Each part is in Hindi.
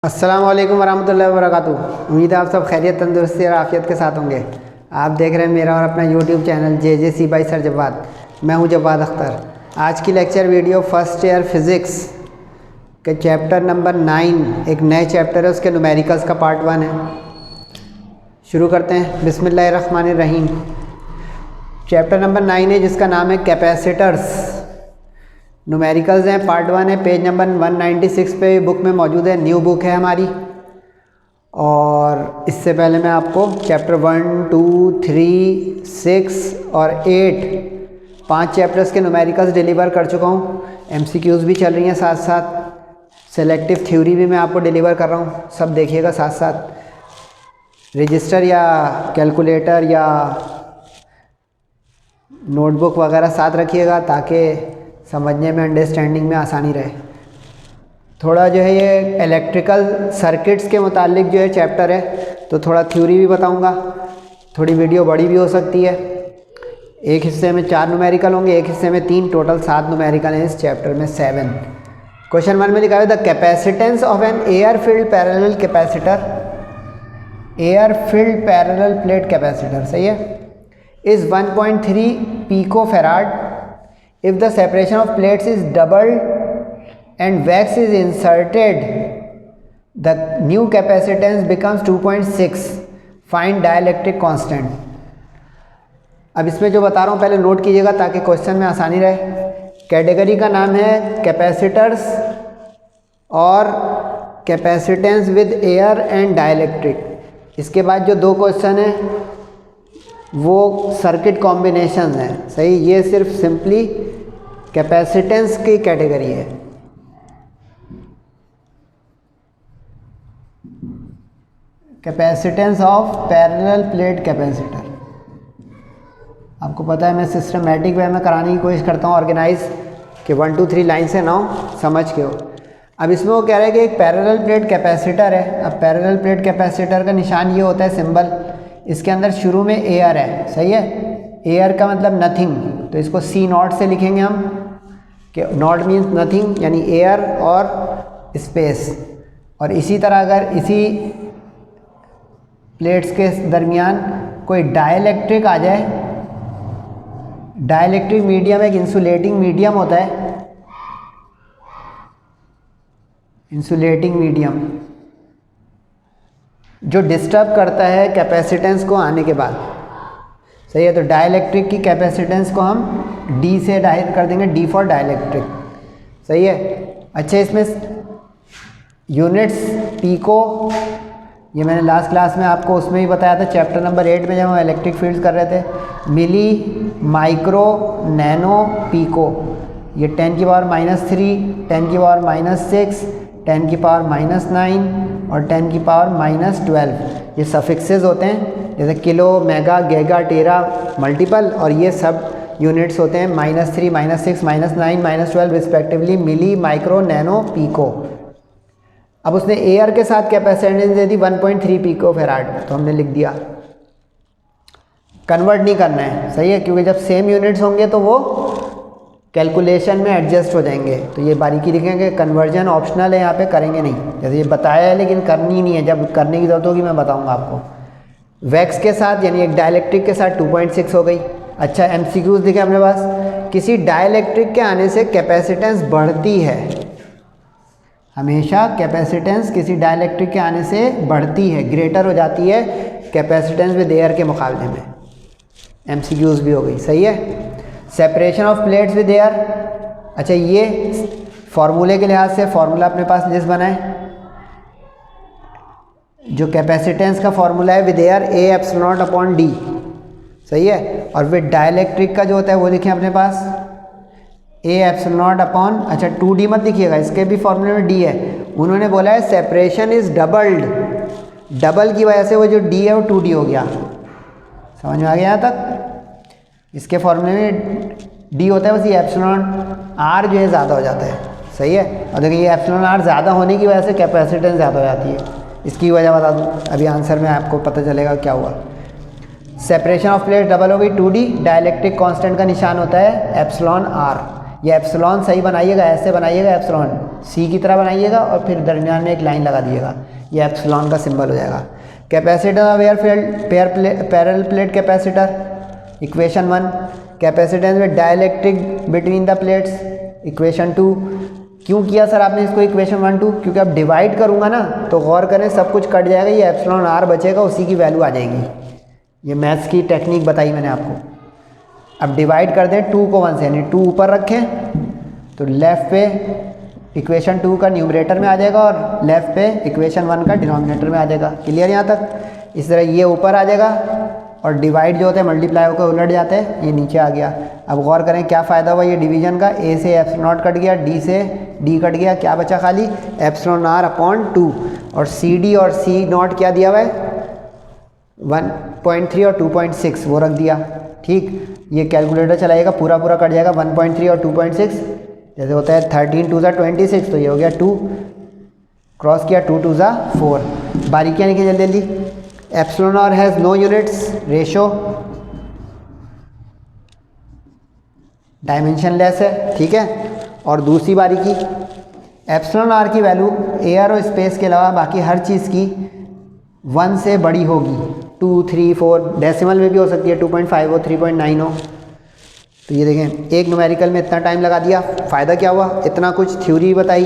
अस्सलाम वालेकुम वरहमतुल्लाहि वबरकातुहू। उम्मीद है आप सब खैरियत, तंदुरुस्ती और आफियत के साथ होंगे। आप देख रहे हैं मेरा और अपना YouTube channel JJC by sir Jawad. मैं हूं जवाद अख्तर। आज की lecture video first year physics के चैप्टर नंबर 9, एक नए चैप्टर है, उसके न्यूमेरिकल्स का पार्ट 1 है। शुरू करते हैं। बिस्मिल्लाहिर्रहमानिर्रहीम। चैप्टर नंबर 9 है जिसका नाम है कैपेसिटर्स। न्यूमेरिकल्स हैं, पार्ट 1 है, पेज नंबर 196 पे बुक में मौजूद है। न्यू बुक है हमारी। और इससे पहले मैं आपको चैप्टर 1, 2, 3, 6 और 8 5 चैप्टर्स के न्यूमेरिकल्स डिलीवर कर चुका हूँ। MCQs भी चल रही हैं साथ साथ, सेलेक्टिव थ्योरी भी मैं आपको डिलीवर कर रहा हूँ। सब देखिएगा साथ साथ। रजिस्टर या कैलकुलेटर या नोटबुक वगैरह साथ रखिएगा ताकि समझने में, अंडरस्टैंडिंग में आसानी रहे। थोड़ा जो है ये इलेक्ट्रिकल सर्किट्स के मुतालिक जो है चैप्टर है, तो थोड़ा थ्योरी भी बताऊंगा। थोड़ी वीडियो बड़ी भी हो सकती है। एक हिस्से में 4 न्यूमेरिकल होंगे, एक हिस्से में 3, टोटल 7 न्यूमेरिकल हैं इस चैप्टर में 7। क्वेश्चन 1 में लिखा है the capacitance of an air filled parallel capacitor, air filled parallel plate capacitor, सही है, is 1.3 pico farad if the separation of plates is doubled and wax is inserted, the new capacitance becomes 2.6. find dielectric constant. अब इसमें जो बता रहा हूँ पहले नोट कीजिएगा ताकि क्वेश्चन में आसानी रहे। कैटेगरी का नाम है कैपेसिटर्स और capacitance with air and dielectric. इसके बाद जो 2 क्वेश्चन हैं वो सर्किट कॉम्बिनेशन है, सही। ये सिर्फ सिंपली कैपेसिटेंस की कैटेगरी है। Capacitance of parallel plate capacitor. आपको पता है मैं सिस्टमेटिक वे में कराने की कोशिश करता हूँ, ऑर्गेनाइज कि 1, 2, 3 लाइन से ना हो, समझ के हो। अब इसमें वो कह रहा है कि एक पैरेलल प्लेट कैपेसिटर है। अब पैरेलल प्लेट कैपेसिटर का निशान ये होता है, सिंबल, इसके अंदर शुरू में एयर है, सही है। एयर का मतलब नथिंग, तो इसको C0 से लिखेंगे हम कि नॉट मीन्स नथिंग, यानी एयर और स्पेस। और इसी तरह अगर इसी प्लेट्स के दरमियान कोई डाइलेक्ट्रिक आ जाए, डाइलेक्ट्रिक मीडियम एक इंसुलेटिंग मीडियम होता है, इंसुलेटिंग मीडियम जो डिस्टर्ब करता है कैपेसिटेंस को आने के बाद, सही है। तो डाइलेक्ट्रिक की कैपेसिटेंस को हम D से डायरेक्ट कर देंगे, D फॉर डाइलेक्ट्रिक, सही है। अच्छा, इसमें यूनिट्स पिको, ये मैंने लास्ट क्लास में आपको उसमें ही बताया था, चैप्टर नंबर 8 में जब हम इलेक्ट्रिक फील्ड्स कर रहे थे। मिली, माइक्रो, नैनो, पिको, ये 10 की पावर -3, 10 की पावर -6, 10 की पावर -9 और 10 की पावर -12, ये सफिक्सेस होते हैं, जैसे किलो, मेगा, गीगा, टेरा, मल्टीपल, और ये सब यूनिट्स होते हैं -3, -6, -9, -12 रिस्पेक्टिवली, मिली, माइक्रो, नैनो, पिको। अब उसने एयर के साथ कैपेसिटेंस दे दी 1.3 पिको फैराड, तो हमने लिख दिया। कन्वर्ट नहीं करना है, सही है, क्योंकि जब सेम यूनिट्स होंगे तो वो कैलकुलेशन में एडजस्ट हो जाएंगे। तो ये बारीकी लिखेंगे, कन्वर्जन ऑप्शनल है, यहाँ पे करेंगे नहीं, जैसे ये बताया है, लेकिन करनी नहीं है। जब करने की जरूरत होगी मैं बताऊँगा आपको। वैक्स के साथ यानी एक डाइलेक्ट्रिक के साथ 2.6 हो गई। अच्छा, MCQs देखें अपने पास। किसी डाइलेक्ट्रिक के आने से कैपेसिटेंस बढ़ती है, हमेशा कैपेसिटेंस किसी डाइलेक्ट्रिक के आने से बढ़ती है, ग्रेटर हो जाती है कैपेसिटेंस विद एयर के मुकाबले में। MCQs भी हो गई, सही है। Separation of plates with air. अच्छा, ये फॉर्मूले के लिहाज से फॉर्मूला अपने पास लिस्ट बनाए। जो कैपेसिटेंस का फॉर्मूला है विद एयर A/ε0/D, सही है। और विद डाइलेक्ट्रिक का जो होता है वो लिखें अपने पास A/ε0 अच्छा 2D मत लिखिएगा, इसके भी फॉर्मूले में D है। उन्होंने बोला है सेपरेशन इज डबल्ड, डबल की वजह से वो जो D है वो 2D हो गया। समझ में आ गया यहाँ तक? इसके फॉर्मूले में D होता है, बस ये εr जो है ज़्यादा हो जाता है, सही है। और देखिए ये εr ज़्यादा होने की वजह से कैपेसिटेंस ज़्यादा हो जाती है। इसकी वजह बता दूँ, अभी आंसर में आपको पता चलेगा क्या हुआ। सेपरेशन ऑफ प्लेट डबल हो गई 2D। डाइलेक्ट्रिक कांस्टेंट का निशान होता है εr, ये एप्सिलॉन सही बनाइएगा, ऐसे बनाइएगा एप्सिलॉन सी की तरह बनाइएगा और फिर दरमियान में एक लाइन लगा दीजिएगा, ये एप्सिलॉन का सिंबल हो जाएगा। Capacitor of air parallel plate capacitor, equation 1। Capacitance with dielectric between the plates, equation 2। क्यों किया सर आपने इसको इक्वेशन 1 2? क्योंकि अब डिवाइड करूँगा ना तो गौर करें सब कुछ कट जाएगा, ये एप्सिलॉन आर बचेगा, उसी की वैल्यू आ जाएगी। ये मैथ्स की टेक्निक बताई मैंने आपको। अब डिवाइड कर दें 2 को 1 से, यानी 2 ऊपर रखें तो लेफ़्ट पे इक्वेशन 2 का न्यूमरेटर में आ जाएगा और लेफ़्ट पे इक्वेशन 1 का डिनोमिनेटर में आ जाएगा। क्लियर यहाँ तक? इस तरह ये ऊपर आ जाएगा और डिवाइड जो होते हैं मल्टीप्लाई होकर उलट जाते हैं, ये नीचे आ गया। अब गौर करें क्या फ़ायदा हुआ ये डिवीजन का, ए से एप्सिलॉन कट गया, डी से डी कट गया, क्या बचा खाली एप्सिलॉन आर अपॉन 2, और सी डी और सी नॉट क्या दिया हुआ है 1.3 और 2.6 वो रख दिया। ठीक, ये कैलकुलेटर चलाइएगा, पूरा पूरा कट जाएगा 1.3 और 2.6, जैसे होता है 13 2 26, तो ये हो गया 2 क्रॉस किया 2 2 4। बारीकियाँ लिखिए जल्दी जल्दी। Epsilon R has no units, ratio dimensionless है, ठीक है। और दूसरी बारीकी, एप्सिलॉन आर की वैल्यू एयर और स्पेस के अलावा बाकी हर चीज़ की 1 से बड़ी होगी, 2 3 4 डेसिमल में भी हो सकती है, 2.5 हो 3.9 हो। तो ये देखें एक न्यूमेरिकल में इतना टाइम लगा दिया, फ़ायदा क्या हुआ, इतना कुछ थ्योरी बताई,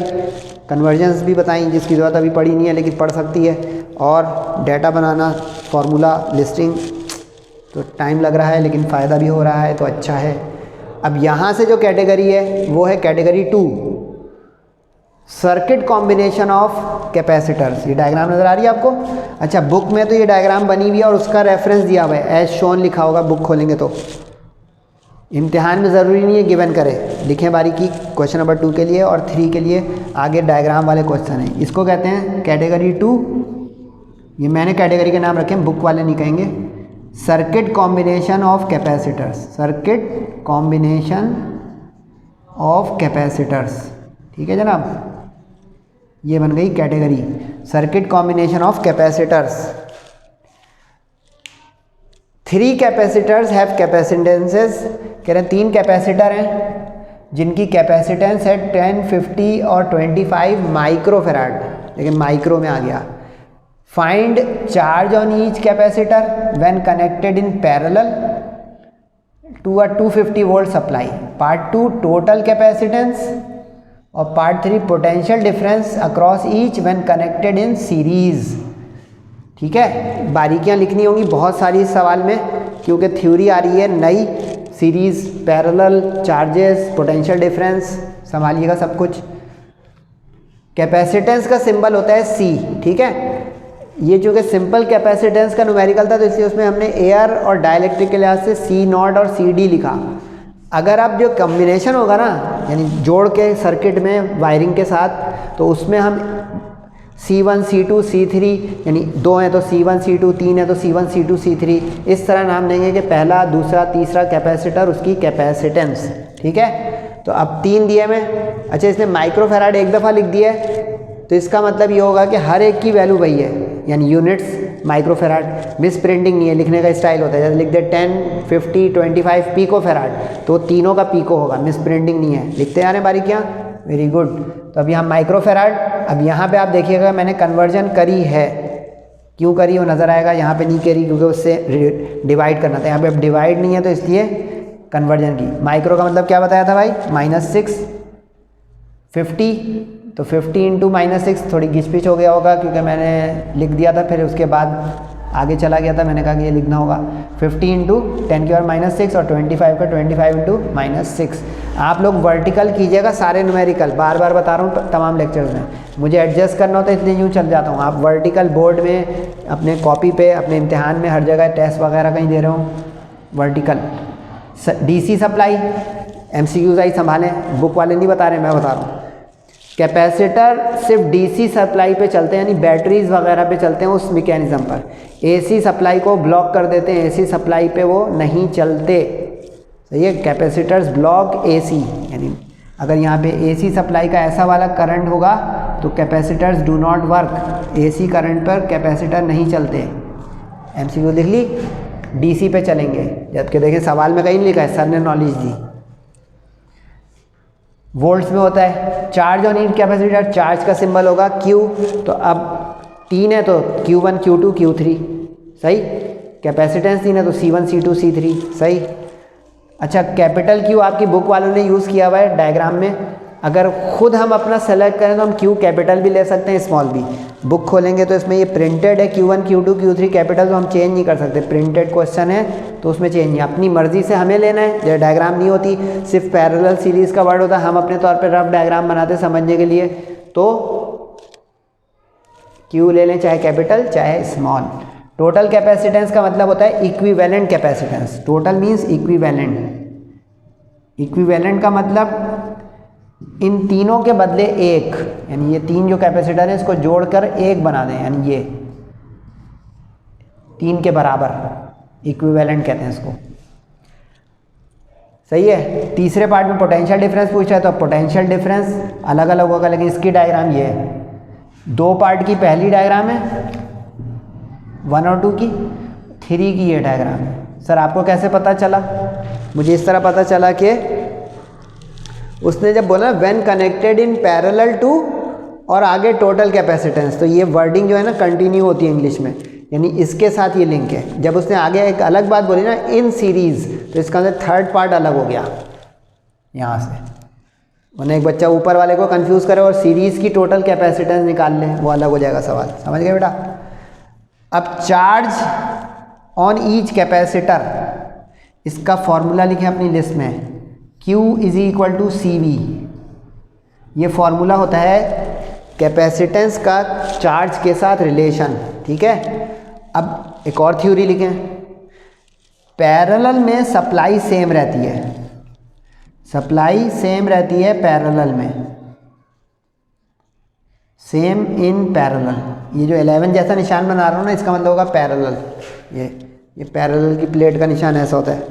कन्वर्जन्स भी बताई जिसकी ज़रूरत अभी पड़ी नहीं है लेकिन पढ़ सकती है, और डाटा बनाना, फार्मूला लिस्टिंग, तो टाइम लग रहा है लेकिन फ़ायदा भी हो रहा है, तो अच्छा है। अब यहाँ से जो कैटेगरी है वो है category 2, circuit combination of capacitors. ये डायग्राम नज़र आ रही है आपको? अच्छा, बुक में तो ये डायग्राम बनी हुई है और उसका रेफरेंस दिया हुआ है, एज शोन लिखा होगा, बुक खोलेंगे तो। इम्तिहान में ज़रूरी नहीं है गिवन करें, लिखें बारीकी क्वेश्चन नंबर 2 के लिए और 3 के लिए आगे डायग्राम वाले क्वेश्चन हैं। इसको कहते हैं कैटेगरी 2, ये मैंने कैटेगरी के नाम रखे हैं, बुक वाले नहीं कहेंगे। Circuit combination of capacitors, circuit combination of capacitors, ठीक है जनाब, ये बन गई category, circuit combination of capacitors. 3 capacitors have capacitances, कह रहे हैं 3 कैपेसिटर हैं जिनकी कैपेसिटेंस है 10, 50 और 25 माइक्रोफेराड, लेकिन माइक्रो में आ गया। Find charge on each capacitor when connected in parallel to a 250 volt supply. Part 2 total capacitance और part 3 potential difference across each when connected in series. ठीक है, बारीकियां लिखनी होंगी बहुत सारी इस सवाल में क्योंकि थ्योरी आ रही है नई, series, parallel, charges, potential difference, संभालिएगा सब कुछ। कैपेसिटेंस का सिंबल होता है C, ठीक है। ये चूँकि सिंपल कैपेसिटेंस का न्यूमेरिकल था तो इसलिए उसमें हमने एयर और डाइलेक्ट्रिक के लिहाज से C0 और CD लिखा। अगर अब जो कॉम्बिनेशन होगा ना, यानी जोड़ के सर्किट में वायरिंग के साथ, तो उसमें हम C1 C2 C3, यानी 2 हैं तो C1 C2, 3 है तो C1 C2 C3, इस तरह नाम देंगे कि पहला, दूसरा, तीसरा कैपेसिटर, उसकी कैपेसिटेंस। ठीक है, तो अब 3 दिए में, अच्छा इसने माइक्रोफेराड एक दफ़ा लिख दिया है तो इसका मतलब ये होगा कि हर एक की वैल्यू वही है, यानी यूनिट्स माइक्रोफेराड। मिस प्रिंटिंग नहीं है, लिखने का स्टाइल होता है, जैसे लिख दे 10, 50, 25 पिकोफेराड, तो तीनों का पिको होगा, मिस प्रिंटिंग नहीं है। लिखते आ रहे बारीकियाँ, वेरी गुड। तो अब यहाँ माइक्रोफेराड, अब यहाँ पे आप देखिएगा मैंने कन्वर्जन करी है, क्यों करी वो नज़र आएगा, यहाँ पे नहीं करी क्योंकि उससे डिवाइड करना था, यहाँ पे अब डिवाइड नहीं है तो इसलिए कन्वर्जन की। माइक्रो का मतलब क्या बताया था भाई, -6, 50, तो 50 इंटू -6, थोड़ी घिसपिच हो गया होगा क्योंकि मैंने लिख दिया था, फिर उसके बाद आगे चला गया था, मैंने कहा कि ये लिखना होगा 50 इंटू 10 की पावर -6 और 25 का 25 इंटू -6। आप लोग वर्टिकल कीजिएगा सारे न्यूमेरिकल, बार बार बता रहा हूँ तमाम लेक्चर्स में, मुझे एडजस्ट करना होता है इसलिए यूँ चल जाता हूँ। आप वर्टिकल बोर्ड में, अपने कॉपी पे, अपने इम्तिहान में, हर जगह टेस्ट वगैरह कहीं दे रहा हूँ वर्टिकल। DC सप्लाई, MCQs आई संभालें, बुक वाले नहीं बता रहे, मैं बता रहा हूँ। कैपेसिटर सिर्फ DC सप्लाई पे चलते हैं, यानी बैटरीज वगैरह पे चलते हैं उस मैकेनिज़्म पर। AC सप्लाई को ब्लॉक कर देते हैं, AC सप्लाई पे वो नहीं चलते। सही है, कैपेसिटर्स ब्लॉक AC, यानी अगर यहाँ पे AC सप्लाई का ऐसा वाला करंट होगा तो capacitors do not work, AC current पर कैपेसिटर नहीं चलते। MCQ लिख ली, DC पे चलेंगे, जबकि देखिए सवाल में कहीं नहीं लिखा है, सर ने नॉलेज दी। वोल्ट्स में होता है। Charge on each capacitor, charge का सिंबल होगा Q, तो अब 3 है तो Q1 Q2 Q3, सही। कैपेसिटेंस 3 है तो C1 C2 C3, सही। अच्छा, कैपिटल Q आपकी बुक वालों ने यूज़ किया हुआ है डायग्राम में। अगर खुद हम अपना सेलेक्ट करें तो हम Q कैपिटल भी ले सकते हैं, स्मॉल भी। बुक खोलेंगे तो इसमें ये प्रिंटेड है Q1 Q2 Q3 कैपिटल, तो हम चेंज नहीं कर सकते। प्रिंटेड क्वेश्चन है तो उसमें चेंज नहीं, अपनी मर्जी से हमें लेना है। जो डायग्राम नहीं होती, सिर्फ पैरेलल सीरीज़ का वर्ड होता है, हम अपने तौर पर रफ डायग्राम बनाते समझने के लिए, तो Q ले लें, चाहे कैपिटल चाहे स्मॉल। टोटल कैपेसिटेंस का मतलब होता है equivalent capacitance. Total means equivalent. Equivalent का मतलब इन तीनों के बदले एक, यानी ये 3 जो कैपेसिटर है इसको जोड़कर एक बना दें, यानी ये 3 के बराबर, इक्विवेलेंट कहते हैं इसको, सही है। तीसरे पार्ट में पोटेंशियल डिफरेंस पूछा है तो पोटेंशियल डिफरेंस अलग अलग होगा, लेकिन इसकी डायग्राम ये है। 2 पार्ट की पहली डायग्राम है, 1 और 2 की, 3 की ये डायग्राम है। सर आपको कैसे पता चला? मुझे इस तरह पता चला कि उसने जब बोला when connected in parallel to और आगे टोटल कैपेसिटेंस, तो ये वर्डिंग जो है ना कंटिन्यू होती है इंग्लिश में, यानी इसके साथ ये लिंक है। जब उसने आगे एक अलग बात बोली ना इन सीरीज़, तो इसका अंदर थर्ड पार्ट अलग हो गया यहाँ से। वरना एक बच्चा ऊपर वाले को कंफ्यूज करे और सीरीज़ की टोटल कैपेसिटेंस निकाल ले, वो अलग हो जाएगा सवाल। समझ गए बेटा? अब चार्ज ऑन ईच कैपेसिटर, इसका फॉर्मूला लिखें अपनी लिस्ट में, Q is equal to CV। ये फॉर्मूला होता है कैपेसिटेंस का चार्ज के साथ रिलेशन, ठीक है। अब एक और थ्योरी लिखें, पैरेलल में सप्लाई सेम रहती है, सप्लाई सेम रहती है पैरेलल में, सेम इन पैरेलल। ये जो 11 जैसा निशान बना रहा हूँ ना, इसका मतलब होगा पैरेलल। ये पैरेलल की प्लेट का निशान ऐसा होता है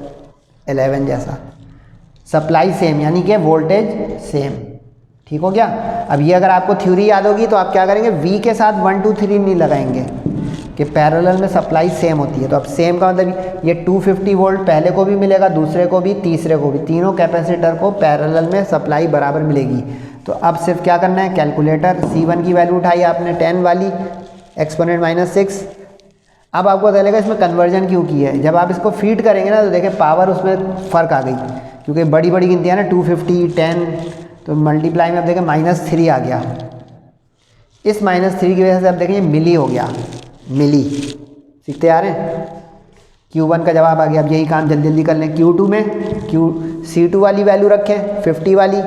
11 जैसा। सप्लाई सेम यानी कि वोल्टेज सेम, ठीक हो गया। अब ये अगर आपको थ्योरी याद होगी तो आप क्या करेंगे, V के साथ 1 2 3 नहीं लगाएंगे कि पैरेलल में सप्लाई सेम होती है। तो अब सेम का मतलब ये 250 वोल्ट पहले को भी मिलेगा, दूसरे को भी, तीसरे को भी, तीनों कैपेसिटर को पैरेलल में सप्लाई बराबर मिलेगी। तो अब सिर्फ क्या करना है, कैलकुलेटर C1 की वैल्यू उठाई आपने 10 वाली, एक्सपोनेंट -6। अब आपको पता चलेगा इसमें कन्वर्जन क्यों की है। जब आप इसको फीड करेंगे ना तो देखिए पावर उसमें फ़र्क आ गई, क्योंकि बड़ी बड़ी गिनतियाँ ना 250 10, तो मल्टीप्लाई में अब देखें -3 आ गया। इस -3 की वजह से अब देखें ये मिली हो गया, मिली। सीखते आ रहे हैं? Q1 का जवाब आ गया। अब यही काम जल्दी जल्दी कर लें। Q2 में C2 वाली वैल्यू रखें 50 वाली,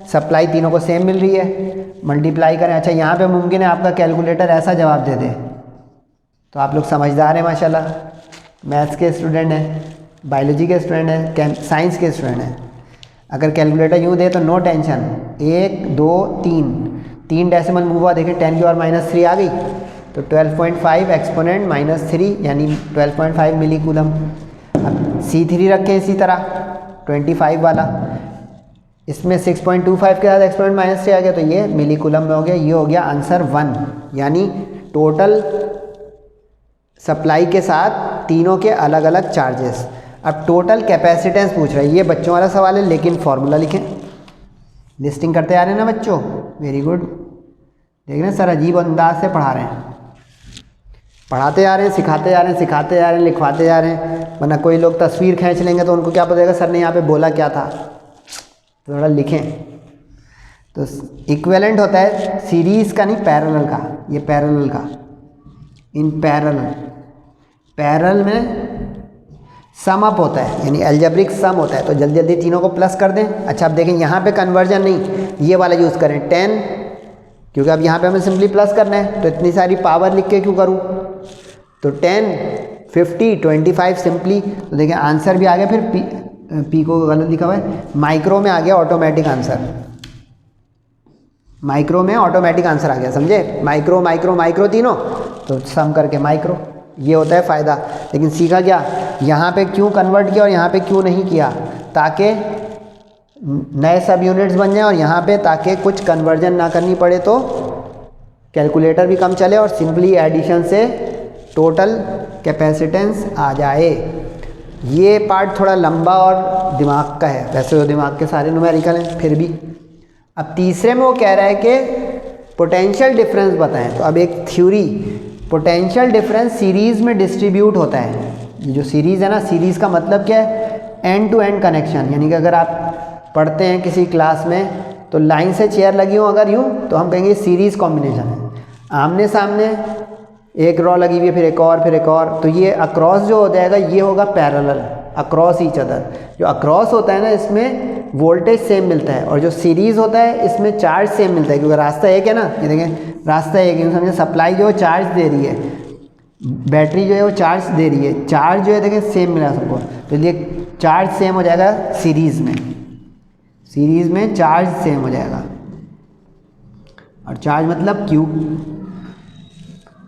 सप्लाई तीनों को सेम मिल रही है, मल्टीप्लाई करें। अच्छा यहाँ पे मुमकिन है आपका कैलकुलेटर ऐसा जवाब दे दे, तो आप लोग समझदार हैं माशाल्लाह, मैथ्स के स्टूडेंट हैं, बायोलॉजी के स्टूडेंट हैं, साइंस के स्टूडेंट हैं। अगर कैलकुलेटर यूँ दे तो नो टेंशन, 1 2 3 डेसिमल मूव हुआ, देखिए 10 की और -3 आ गई, तो 12.5 एक्सपोनेंट -3 यानी 12.5 मिली कूलम। अब C3 रखें इसी तरह 25 वाला, इसमें 6.25 के साथ एक्सपोनेंट -3 आ गया, तो ये मिली कूलम में हो गया। ये हो गया आंसर 1, यानी टोटल सप्लाई के साथ तीनों के अलग अलग चार्जेस। अब टोटल कैपेसिटेंस पूछ रहा है, ये बच्चों वाला सवाल है, लेकिन फॉर्मूला लिखें। लिस्टिंग करते आ रहे हैं ना बच्चों, वेरी गुड। देख रहे हैं सर अजीब अंदाज से पढ़ा रहे हैं, पढ़ाते जा रहे हैं, सिखाते जा रहे हैं, सिखाते जा रहे हैं, लिखवाते जा रहे हैं। वरना कोई लोग तस्वीर खींच लेंगे तो उनको क्या पता चलेगा सर ने यहाँ पे बोला क्या था। तो थोड़ा लिखें। तो इक्विवेलेंट होता है सीरीज़ का, नहीं पैरेलल का, ये पैरेलल का, इन पैरेलल। पैरेलल में सम अप होता है, यानी एल्जेब्रिक सम होता है। तो जल्दी जल्दी तीनों को प्लस कर दें। अच्छा अब देखें यहाँ पे कन्वर्जन नहीं, ये वाला यूज़ करें 10, क्योंकि अब यहाँ पे हमें सिंपली प्लस करना है, तो इतनी सारी पावर लिख के क्यों करूँ। तो 10 50 25 सिंपली। तो देखिए आंसर भी आ गया, फिर पी को गलत लिखा हुआ है, माइक्रो में आ गया ऑटोमेटिक आंसर। माइक्रो में ऑटोमेटिक आंसर आ गया, समझे। माइक्रो माइक्रो माइक्रो तीनों, तो सम करके माइक्रो, ये होता है फ़ायदा। लेकिन सीखा क्या, यहाँ पे क्यों कन्वर्ट किया और यहाँ पे क्यों नहीं किया, ताकि नए सब यूनिट्स बन जाएं, और यहाँ पे ताकि कुछ कन्वर्जन ना करनी पड़े, तो कैलकुलेटर भी कम चले और सिंपली एडिशन से टोटल कैपेसिटेंस आ जाए। ये पार्ट थोड़ा लंबा और दिमाग का है, वैसे तो दिमाग के सारे न्यूमेरिकल हैं, फिर भी अब तीसरे में वो कह रहा है कि पोटेंशियल डिफरेंस बताएं। तो अब एक थ्योरी, पोटेंशियल डिफरेंस सीरीज़ में डिस्ट्रीब्यूट होता है। ये जो सीरीज़ है ना, सीरीज़ का मतलब क्या है, एंड टू एंड कनेक्शन। यानी कि अगर आप पढ़ते हैं किसी क्लास में तो लाइन से चेयर लगी हो अगर यूँ, तो हम कहेंगे सीरीज़ कॉम्बिनेशन है। आमने सामने एक रॉ लगी हुई है, फिर एक और, फिर एक और, तो ये अक्रॉस जो हो जाएगा ये होगा पैरेलल अक्रॉस ईच अदर। जो अक्रॉस होता है ना, इसमें वोल्टेज सेम मिलता है, और जो सीरीज़ होता है इसमें चार्ज सेम मिलता है, क्योंकि रास्ता एक है ना। ये देखें रास्ता एक है, समझे, सप्लाई जो है चार्ज दे रही है, बैटरी जो है वो चार्ज दे रही है, चार्ज जो है देखें सेम मिला सबको, तो ये चार्ज सेम हो जाएगा सीरीज़ में। सीरीज़ में चार्ज सेम हो जाएगा, और चार्ज मतलब क्यू।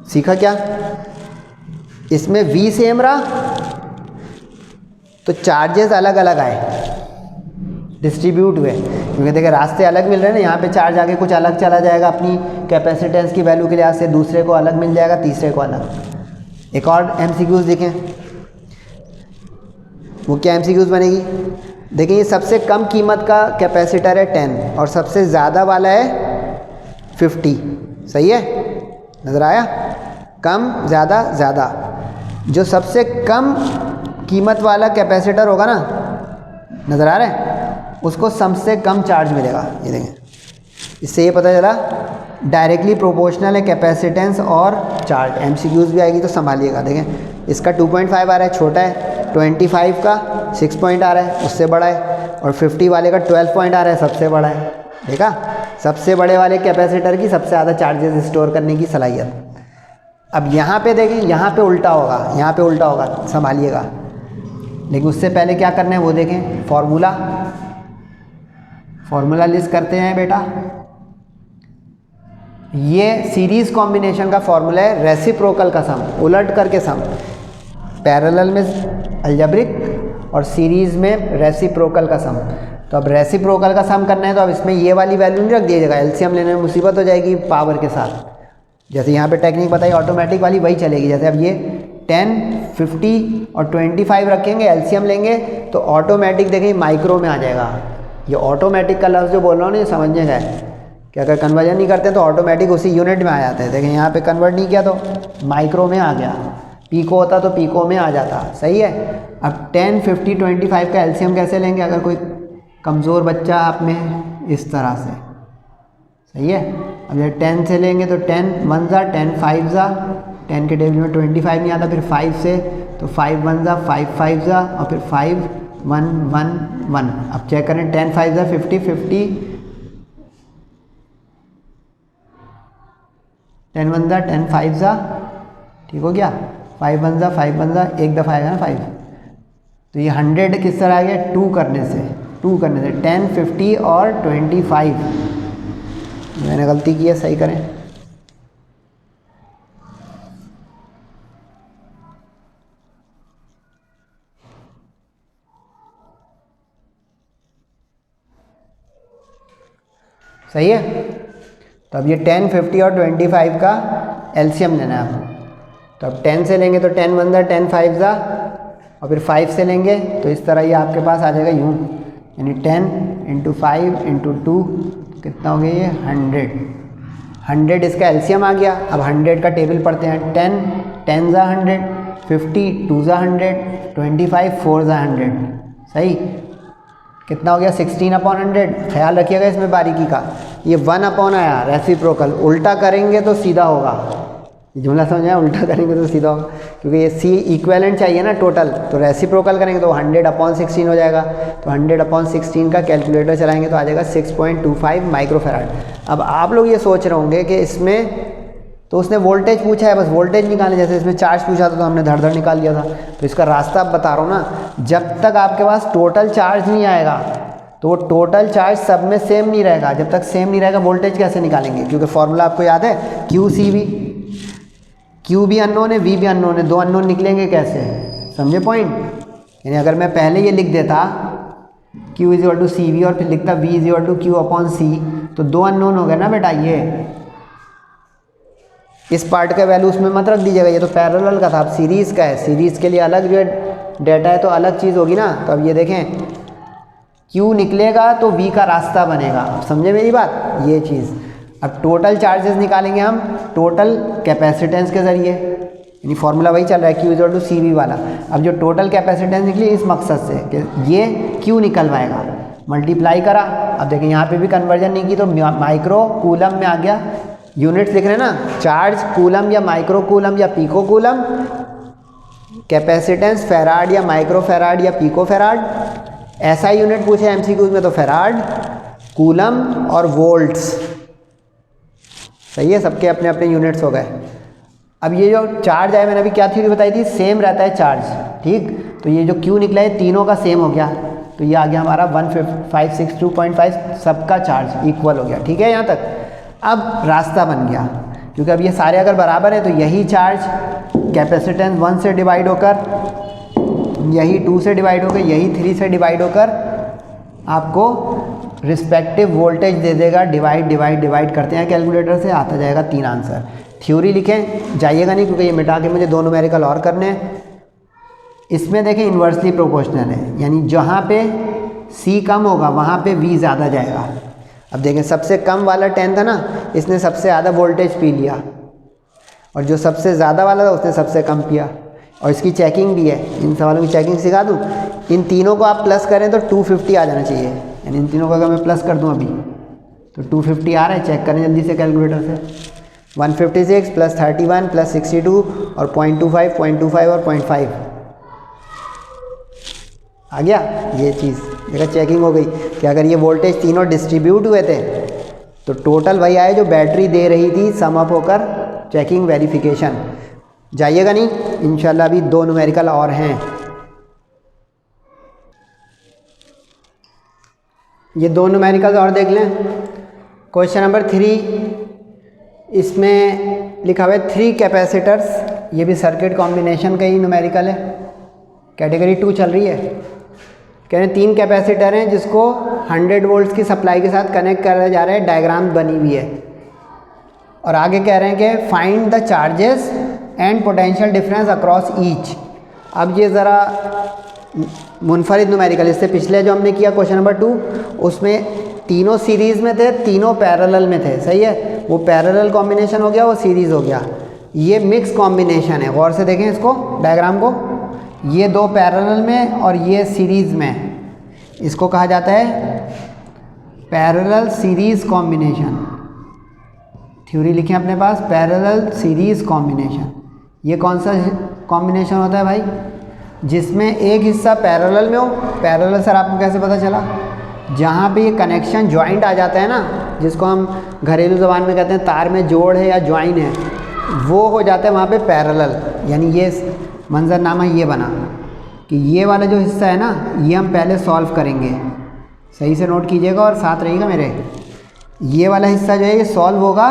सीखा क्या? इसमें V सेम रहा तो चार्जेस अलग अलग आए, डिस्ट्रीब्यूट हुए, क्योंकि देखिए रास्ते अलग मिल रहे हैं ना। यहाँ पे चार्ज आगे कुछ अलग चला जाएगा अपनी कैपेसिटेंस की वैल्यू के लिहाज से, दूसरे को अलग मिल जाएगा, तीसरे को अलग। एक और MCQs देखें, वो क्या MCQs बनेगी? देखिए ये सबसे कम कीमत का कैपेसिटर है 10 और सबसे ज़्यादा वाला है 50। सही है, नज़र आया? कम ज़्यादा ज़्यादा। जो सबसे कम कीमत वाला कैपेसिटर होगा ना, नज़र आ रहा है, उसको सबसे कम चार्ज मिलेगा। ये देखें, इससे ये पता चला डायरेक्टली प्रोपोर्शनल है कैपेसिटेंस और चार्ज। MCQs भी आएगी तो संभालिएगा। देखें इसका 2.5 आ रहा है, छोटा है। 25 का 6 पॉइंट आ रहा है, उससे बड़ा है। और 50 वाले का 12 पॉइंट आ रहा है, सबसे बड़ा है। देखा, सबसे बड़े वाले कैपेसिटर की सबसे ज़्यादा चार्जेस स्टोर करने की सलाहियत। अब यहाँ पे देखें, यहाँ पे उल्टा होगा, यहाँ पे उल्टा होगा, संभालिएगा। लेकिन उससे पहले क्या करना है वो देखें, फॉर्मूला लिस्ट करते हैं बेटा। ये सीरीज कॉम्बिनेशन का फॉर्मूला है, रेसिप्रोकल का सम, उलट करके सम। पैरेलल में अलजेब्रिक और सीरीज में रेसिप्रोकल का सम। तो अब रेसिप्रोकल का सम करना है तो अब इसमें ये वाली वैल्यू नहीं रख दीजिएगा, एलसीएम लेने में मुसीबत हो जाएगी पावर के साथ। जैसे यहाँ पे टेक्निक बताई ऑटोमेटिक वाली, वही चलेगी। जैसे अब ये 10, 50 और 25 रखेंगे, एलसीएम लेंगे तो ऑटोमेटिक देखिए माइक्रो में आ जाएगा। ये ऑटोमेटिक का लफ्ज़ जो बोल रहा हूँ ना, ये समझने का है कि अगर कन्वर्जन नहीं करते तो ऑटोमेटिक उसी यूनिट में आ जाते हैं। देखें यहाँ पे कन्वर्ट नहीं किया तो माइक्रो में आ गया, पीको होता तो पीको में आ जाता। सही है। अब 10, 50, 25 का एलसीएम कैसे लेंगे अगर कोई कमज़ोर बच्चा आप में, इस तरह से। सही है। अब जब 10 से लेंगे तो 10 1 ज़ा, 10 5 ज़ा, 10 के टेबल में 25 नहीं आता, फिर 5 से तो 5 1 ज़ा, 5 5 ज़ा, और फिर 5 1 1 1। अब चेक करें, 10 5 ज़ा 50, 50, 10 1 ज़ा 10 5 ज़ा, ठीक हो गया। 5 1 ज़ा 5 1 ज़ा, एक दफ़ा आएगा ना 5। तो ये 100 किस तरह आ गया, 2 करने से 10 50 और 25। मैंने गलती की है, सही करें। सही है। तो अब ये 10, 50 और 25 का एलसीएम लेना है आपको। तो अब 10 से लेंगे तो 10 1 ज़ा, 10 5 ज़ा, और फिर 5 से लेंगे तो इस तरह ये आपके पास आ जाएगा यूँ, यानी 10 × 5 × 2 कितना हो गया, ये 100 इसका एलसीएम आ गया। अब 100 का टेबल पढ़ते हैं। 10 ज़ा 100, 50 2 ज़ा 100, 25 4 ज़ा 100। सही, कितना हो गया, 16/100। ख्याल रखिएगा इसमें बारीकी का, ये 1/ आया रेसिप्रोकल, उल्टा करेंगे तो सीधा होगा। जुमला समझ आया, उल्टा करेंगे तो सीधा होगा, क्योंकि ये सी इक्विवेलेंट चाहिए ना टोटल, तो रेसिप्रोकल करेंगे तो 100/16 हो जाएगा। तो 100/16 का कैलकुलेटर चलाएंगे तो आ जाएगा 6.25 माइक्रोफैराड। अब आप लोग ये सोच रहे होंगे कि इसमें तो उसने वोल्टेज पूछा है, बस वोल्टेज निकालें। जैसे इसमें चार्ज पूछा था तो हमने धड़ धड़ निकाल दिया था। तो इसका रास्ता अब बता रहा हूँ ना, जब तक आपके पास टोटल चार्ज नहीं आएगा तो वो टोटल चार्ज सब में सेम नहीं रहेगा। जब तक सेम नहीं रहेगा वोल्टेज कैसे निकालेंगे, क्योंकि फॉर्मूला आपको याद है, QCV। Q भी अननोन है, V भी अननोन है, दो अननोन निकलेंगे कैसे, समझे पॉइंट। यानी अगर मैं पहले ये लिख देता Q = CV और फिर लिखता V = Q/C, तो दो अननोन हो गए ना बेटा। ये इस पार्ट का वैल्यू उसमें मत रख दीजिएगा, ये तो पैरेलल का था। अब सीरीज़ का है, सीरीज़ के लिए अलग जो है डाटा है तो अलग चीज़ होगी ना। तो अब ये देखें, Q निकलेगा तो V का रास्ता बनेगा। समझे मेरी बात, ये चीज़। अब टोटल चार्जेस निकालेंगे हम टोटल कैपेसिटेंस के ज़रिए, यानी फॉर्मूला वही चल रहा है Q=CV वाला। अब जो टोटल कैपेसिटेंस निकली इस मकसद से कि ये Q निकलवाएगा, मल्टीप्लाई करा। अब देखें यहाँ पे भी कन्वर्जन नहीं की तो माइक्रो कूलम में आ गया। यूनिट्स लिख रहे हैं ना, चार्ज कूलम या माइक्रो कूलम या पिको कूलम, कैपेसिटेंस फेराड या माइक्रो फेराड या पिको फेराड। ऐसा यूनिट पूछे एमसीक्यूज में तो फेराड, कूलम और वोल्ट्स। सही है, सबके अपने अपने यूनिट्स हो गए। अब ये जो चार्ज है, मैंने अभी क्या थ्योरी बताई थी, सेम रहता है चार्ज, ठीक। तो ये जो Q निकला है तीनों का सेम हो गया, तो ये आ गया हमारा 1562.5, सबका चार्ज इक्वल हो गया, ठीक है यहाँ तक। अब रास्ता बन गया, क्योंकि अब ये सारे अगर बराबर हैं तो यही चार्ज कैपेसिटेंस 1 से डिवाइड होकर, यही 2 से डिवाइड होकर, यही 3 से डिवाइड होकर आपको रिस्पेक्टिव वोल्टेज दे देगा। डिवाइड डिवाइड डिवाइड करते हैं कैलकुलेटर से, आता जाएगा 3 आंसर। थ्योरी लिखें जाइएगा नहीं, क्योंकि ये मिटा के मुझे 2 न्यूमेरिकल और करने हैं। इसमें देखें इन्वर्सली प्रोपोर्शनल है, यानी जहाँ पे C कम होगा वहाँ पे V ज़्यादा जाएगा। अब देखें सबसे कम वाला 10 था ना, इसने सबसे ज़्यादा वोल्टेज पी लिया, और जो सबसे ज़्यादा वाला था उसने सबसे कम पिया। और इसकी चेकिंग भी है, इन सवालों की चेकिंग सिखा दूँ। इन तीनों को आप प्लस करें तो 250 आ जाना चाहिए, यानी इन तीनों को अगर मैं प्लस कर दूँ अभी तो 250 आ रहा है। चेक करें जल्दी से कैलकुलेटर से। 156 + 31 + 62 और 0.25 0.25 और 0.5 आ गया। ये चीज़ देखा, चेकिंग हो गई कि अगर ये वोल्टेज तीनों डिस्ट्रीब्यूट हुए थे तो टोटल वही आए जो बैटरी दे रही थी, सम अप होकर चेकिंग वेरिफिकेशन। जाइएगा नहीं, इंशाल्लाह अभी 2 न्यूमेरिकल और हैं। ये 2 न्यूमेरिकल और देख लें। क्वेश्चन नंबर 3, इसमें लिखा हुआ है 3 कैपेसिटर्स। ये भी सर्किट कॉम्बिनेशन का ही न्यूमेरिकल है, कैटेगरी 2 चल रही है। कह रहे हैं 3 कैपेसिटर हैं जिसको 100 वोल्ट्स की सप्लाई के साथ कनेक्ट करा जा रहा है, डायग्राम बनी हुई है। और आगे कह रहे हैं कि find the charges and potential difference across each. अब ये ज़रा मुनफरिद न्यूमेरिकल, इससे पिछले जो हमने किया क्वेश्चन नंबर 2 उसमें तीनों सीरीज़ में थे, तीनों पैरेलल में थे। सही है, वो पैरेलल कॉम्बिनेशन हो गया, वो सीरीज़ हो गया। ये मिक्स कॉम्बिनेशन है, गौर से देखें इसको डायग्राम को। ये 2 पैरेलल में और ये सीरीज़ में, इसको कहा जाता है पैरेलल सीरीज़ कॉम्बिनेशन। थ्योरी लिखें अपने पास, पैरेलल सीरीज़ कॉम्बिनेशन। ये कौन सा कॉम्बिनेशन होता है भाई? जिसमें एक हिस्सा पैरेलल में हो। पैरेलल सर आपको कैसे पता चला? जहाँ पे ये कनेक्शन ज्वाइंट आ जाता है ना, जिसको हम घरेलू ज़बान में कहते हैं तार में जोड़ है या ज्वाइन है, वो हो जाता है वहाँ पे पैरेलल। यानी ये मंजरनामा ये बना कि ये वाला जो हिस्सा है ना, ये हम पहले सॉल्व करेंगे। सही से नोट कीजिएगा और साथ रहिएगा मेरे। ये वाला हिस्सा जो है ये सॉल्व होगा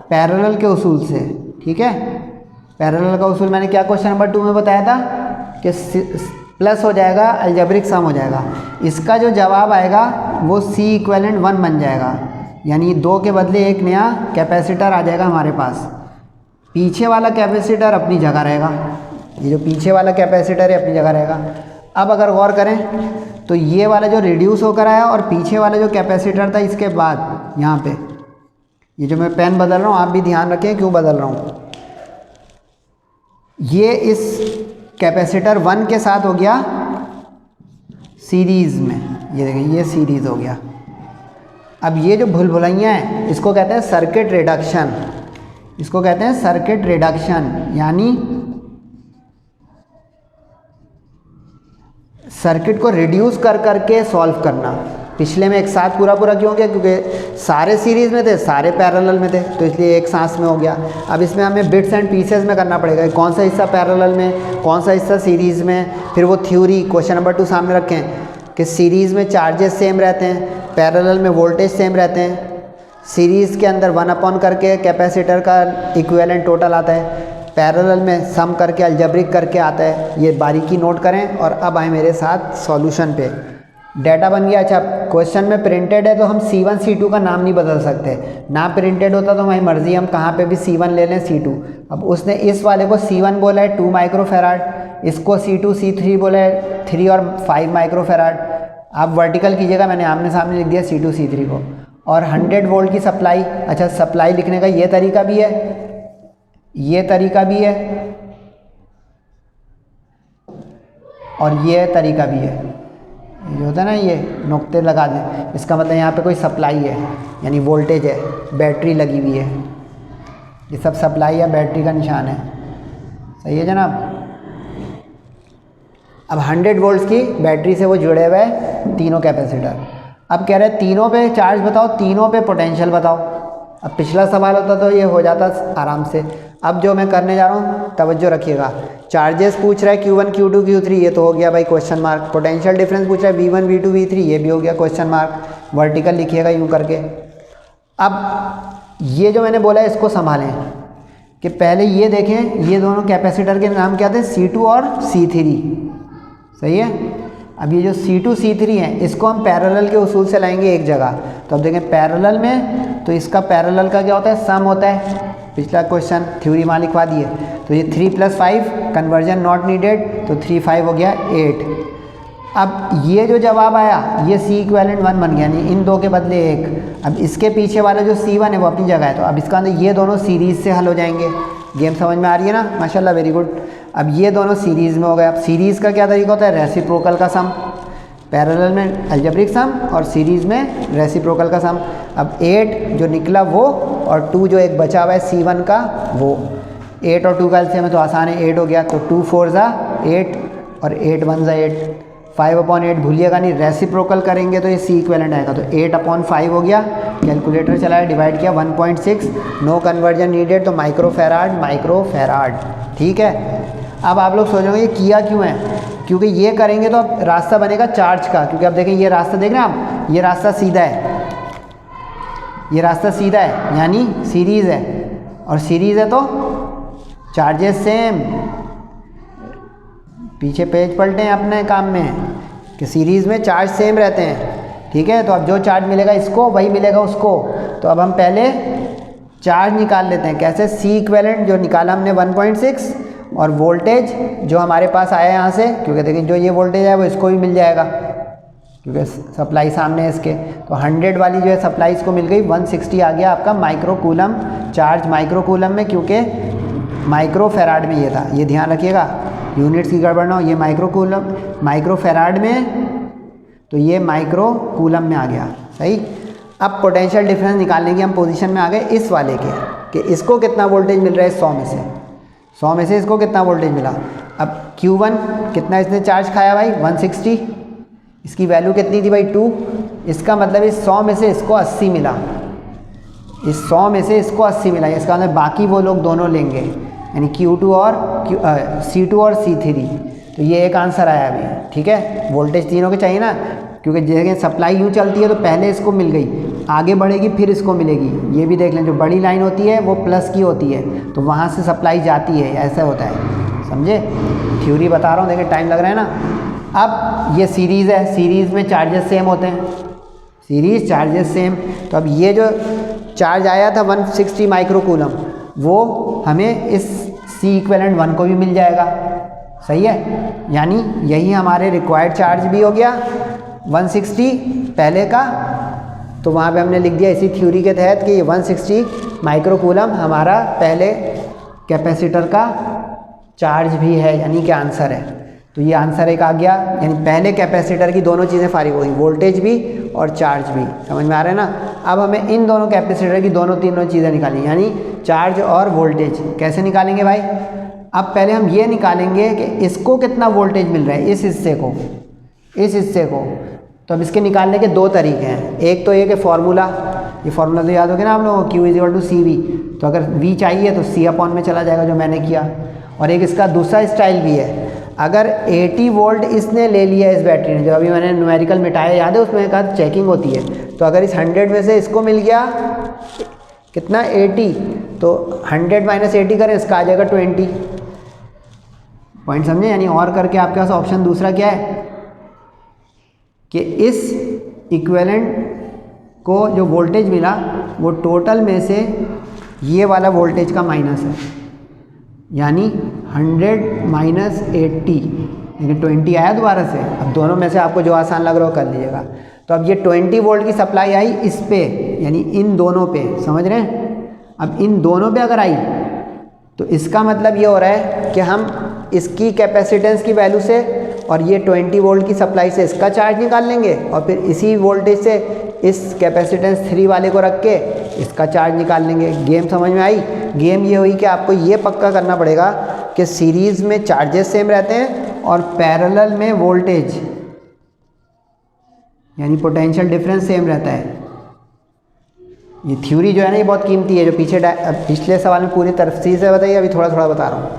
पैरेलल के उसूल से, ठीक है। पैरेलल का उसूल मैंने क्या क्वेश्चन नंबर 2 में बताया था कि प्लस हो जाएगा, अलजेब्रिक सम हो जाएगा। इसका जो जवाब आएगा वो C=1 बन जाएगा, यानी 2 के बदले एक नया कैपेसिटर आ जाएगा हमारे पास। पीछे वाला कैपेसिटर अपनी जगह रहेगा, ये जो पीछे वाला कैपेसिटर है अपनी जगह रहेगा। अब अगर गौर करें तो ये वाला जो रिड्यूस होकर आया और पीछे वाला जो कैपेसिटर था इसके बाद यहाँ पे, ये जो मैं पेन बदल रहा हूँ आप भी ध्यान रखें क्यों बदल रहा हूँ। ये इस कैपेसिटर 1 के साथ हो गया सीरीज़ में, ये देखें ये सीरीज़ हो गया। अब ये जो भूल-भुलैया है इसको कहते हैं सर्किट रिडक्शन, इसको कहते हैं सर्किट रिडक्शन, यानी सर्किट को रिड्यूस कर करके सॉल्व करना। पिछले में एक साथ पूरा क्यों हो गया? क्योंकि सारे सीरीज़ में थे, सारे पैरेलल में थे, तो इसलिए एक सांस में हो गया। अब इसमें हमें बिट्स एंड पीसेस में करना पड़ेगा, कौन सा हिस्सा पैरेलल में, कौन सा हिस्सा सीरीज़ में। फिर वो थ्योरी क्वेश्चन नंबर 2 सामने रखें कि सीरीज़ में चार्जेस सेम रहते हैं, पैरेलल में वोल्टेज सेम रहते हैं। सीरीज़ के अंदर 1/, करके कैपेसिटर का इक्विवेलेंट टोटल आता है, पैरेलल में सम करके अलजेब्रिक करके आता है। ये बारीकी नोट करें। और अब आए मेरे साथ सॉल्यूशन पे। डाटा बन गया। अच्छा, क्वेश्चन में प्रिंटेड है तो हम C1 C2 का नाम नहीं बदल सकते, ना प्रिंटेड होता तो हमारी मर्ज़ी, हम कहाँ पे भी C1 ले लें C2। अब उसने इस वाले को C1 बोला है 2 माइक्रोफेराड, इसको C2 C3 बोला है 3 और 5 माइक्रोफेराड। आप वर्टिकल कीजिएगा, मैंने आमने सामने लिख दिया C2 C3 को। और 100 वोल्ट की सप्लाई, अच्छा सप्लाई लिखने का ये तरीका भी है, ये तरीका भी है और ये तरीका भी है। ये जो होता है ना, ये नुक्ते लगा दें, इसका मतलब यहाँ पे कोई सप्लाई है, यानी वोल्टेज है, बैटरी लगी हुई है। ये सब सप्लाई या बैटरी का निशान है, सही है जनाब। अब 100 वोल्ट्स की बैटरी से वो जुड़े हुए हैं तीनों कैपेसिटर। अब कह रहे हैं तीनों पे चार्ज बताओ, तीनों पे पोटेंशियल बताओ। अब पिछला सवाल होता तो ये हो जाता आराम से। अब जो मैं करने जा रहा हूँ तवज्जो रखिएगा। चार्जेस पूछ रहा है Q1 Q2 Q3, ये तो हो गया भाई क्वेश्चन मार्क। पोटेंशियल डिफरेंस पूछ रहा है V1 V2 V3, ये भी हो गया क्वेश्चन मार्क। वर्टिकल लिखिएगा यूँ करके। अब ये जो मैंने बोला है इसको संभालें कि पहले ये देखें, ये दोनों कैपेसिटर के नाम क्या थे, C2 और C3, सही है। अब ये जो C2 C3 हैं इसको हम पैरेलल के उसूल से लाएंगे एक जगह। तो अब देखें पैरेलल में, तो इसका पैरेलल का क्या होता है, सम होता है। पिछला क्वेश्चन थ्योरी में लिखवा दिए। तो ये 3 + 5 कन्वर्जन नॉट नीडेड, तो 3 5 हो गया 8। अब ये जो जवाब आया ये C इक्विवेलेंट 1 बन गया, नहीं इन दो के बदले 1। अब इसके पीछे वाला जो C1 है वो अपनी जगह है। तो अब इसका अंदर ये दोनों सीरीज़ से हल हो जाएंगे। गेम समझ में आ रही है ना, माशाल्लाह, वेरी गुड। अब ये दोनों सीरीज़ में हो गए। अब सीरीज़ का क्या तरीका होता है, रेसिप्रोकल का सम। पैरेलल में अलजेब्रिक सम और सीरीज़ में रेसिप्रोकल का सम। अब 8 जो निकला वो और 2 जो एक बचा हुआ है C1 का वो। 8 और 2 का एलसीएम में तो आसान है, 8 हो गया। तो 2 4 ज़ा 8 और 8 1 ज़ा 8। 5/8 भूलिएगा नहीं, रेसिप्रोकल करेंगे तो ये C इक्विवेलेंट आएगा। तो 8/5 हो गया। कैलकुलेटर चलाया, डिवाइड किया 1.6, नो कन्वर्जन नीडेड, तो माइक्रोफेराड। ठीक है। अब आप लोग सोचोगे ये किया क्यों है, क्योंकि ये करेंगे तो अब रास्ता बनेगा चार्ज का। क्योंकि अब देखें ये रास्ता देख रहे हैं आप, ये रास्ता सीधा है, ये रास्ता सीधा है यानी सीरीज़ है, और सीरीज़ है तो चार्जेस सेम। पीछे पेज पलटें अपने काम में कि सीरीज़ में चार्ज सेम रहते हैं। ठीक है। तो अब जो चार्ज मिलेगा इसको वही मिलेगा उसको। तो अब हम पहले चार्ज निकाल लेते हैं। कैसे, C इक्विवेलेंट जो निकाला हमने 1.6 और वोल्टेज जो हमारे पास आया यहाँ से, क्योंकि देखिए जो ये वोल्टेज है वो इसको भी मिल जाएगा क्योंकि सप्लाई सामने है इसके। तो 100 वाली जो है सप्लाई इसको मिल गई, 160 आ गया आपका माइक्रोकूलम चार्ज। माइक्रोकूलम में, क्योंकि माइक्रोफेराड में ये था, ये ध्यान रखिएगा, यूनिट्स की गड़बड़ ना हो। ये माइक्रोकूलम माइक्रोफेराड में, तो ये माइक्रोकूलम में आ गया, सही। अब पोटेंशियल डिफरेंस निकालने की हम पोजीशन में आ गए इस वाले के, कि इसको कितना वोल्टेज मिल रहा है 100 में से। 100 में से इसको कितना वोल्टेज मिला। अब Q1 कितना इसने चार्ज खाया भाई, 160। इसकी वैल्यू कितनी थी भाई, 2। इसका मतलब इस 100 में से इसको 80 मिला, इस 100 में से इसको 80 मिला। इसका मतलब बाकी वो लोग दोनों लेंगे, यानी Q2 और C2 और C3। तो ये एक आंसर आया अभी। ठीक है। वोल्टेज तीनों के चाहिए ना, क्योंकि जगह सप्लाई यूँ चलती है तो पहले इसको मिल गई, आगे बढ़ेगी फिर इसको मिलेगी। ये भी देख लें, जो बड़ी लाइन होती है वो प्लस की होती है, तो वहाँ से सप्लाई जाती है, ऐसा होता है, समझे। थ्योरी बता रहा हूँ, देखिए टाइम लग रहा है ना। अब ये सीरीज़ है, सीरीज़ में चार्जेस सेम होते हैं, सीरीज़ चार्जेस सेम। तो अब ये जो चार्ज आया था 160 माइक्रोकूलम, वो हमें इस C इक्विवेलेंट 1 को भी मिल जाएगा, सही है। यानी यही हमारे रिक्वायर्ड चार्ज भी हो गया 160 पहले का। तो वहाँ पे हमने लिख दिया इसी थ्योरी के तहत कि 160 माइक्रोकूलम हमारा पहले कैपेसिटर का चार्ज भी है, यानी कि आंसर है। तो ये आंसर एक आ गया, यानी पहले कैपेसिटर की दोनों चीज़ें फारिग हो गई, वोल्टेज भी और चार्ज भी। समझ में आ रहा है ना। अब हमें इन दोनों कैपेसिटर की तीनों चीज़ें निकालनी, यानी चार्ज और वोल्टेज। कैसे निकालेंगे भाई, अब पहले हम ये निकालेंगे कि इसको कितना वोल्टेज मिल रहा है, इस हिस्से को, इस हिस्से को। तो अब इसके निकालने के दो तरीके हैं। एक तो ये कि फार्मूला, ये फार्मूला तो याद हो गया ना आप लोगों को, Q = CV। तो अगर V चाहिए तो C/, में चला जाएगा, जो मैंने किया। और एक इसका दूसरा स्टाइल भी है, अगर 80 वोल्ट इसने ले लिया इस बैटरी ने, जो अभी मैंने न्यूमेरिकल मिटाया, याद है, उसमें कहा चेकिंग होती है। तो अगर इस 100 में से इसको मिल गया कितना, 80, तो 100 - 80 करें, इसका आ जाएगा 20। पॉइंट समझे। यानी और करके आपके पास ऑप्शन दूसरा क्या है कि इस इक्विवेलेंट को जो वोल्टेज मिला वो टोटल में से ये वाला वोल्टेज का माइनस है, यानी 100 - 80 लेकिन 20 आया दोबारा से। अब दोनों में से आपको जो आसान लग रहा हो कर लीजिएगा। तो अब ये 20 वोल्ट की सप्लाई आई इस पे, यानी इन दोनों पे, समझ रहे हैं। अब इन दोनों पे अगर आई तो इसका मतलब ये हो रहा है कि हम इसकी कैपेसिटेंस की वैल्यू से और ये 20 वोल्ट की सप्लाई से इसका चार्ज निकाल लेंगे और फिर इसी वोल्टेज से इस कैपेसिटेंस 3 वाले को रख के इसका चार्ज निकाल लेंगे। गेम समझ में आई। गेम ये हुई कि आपको ये पक्का करना पड़ेगा कि सीरीज़ में चार्जेस सेम रहते हैं और पैरेलल में वोल्टेज यानी पोटेंशियल डिफरेंस सेम रहता है। ये थ्योरी जो है ना ये बहुत कीमती है, जो पिछले सवाल में पूरी तफसील से बताइए, अभी थोड़ा थोड़ा बता रहा हूँ।